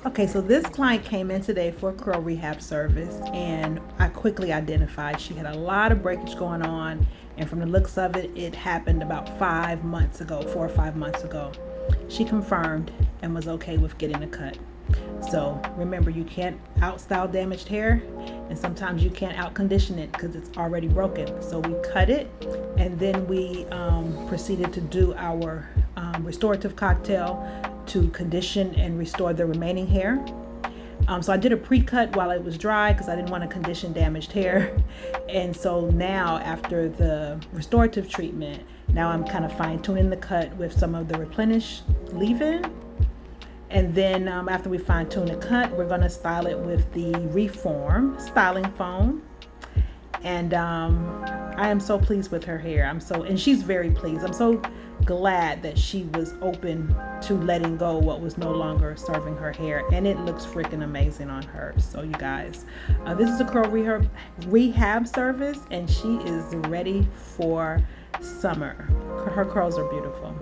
Okay, so this client came in today for a curl rehab service, and I quickly identified she had a lot of breakage going on, and from the looks of it, it happened about 5 months ago, 4 or 5 months ago. She confirmed and was okay with getting a cut. So remember, you can't outstyle damaged hair, and sometimes you can't outcondition it because it's already broken. So we cut it, and then we proceeded to do our restorative cocktail to condition and restore the remaining hair. So I did a pre-cut while it was dry because I didn't want to condition damaged hair. And so now, after the restorative treatment, now I'm kind of fine-tuning the cut with some of the replenish leave-in. And then after we fine-tune the cut, we're going to style it with the Reform styling foam. And I am so pleased with her hair. And she's very pleased. I'm so glad that she was open to letting go what was no longer serving her hair, and it looks freaking amazing on her. So you guys, this is a curl rehab service, and she is ready for summer. Her curls are beautiful.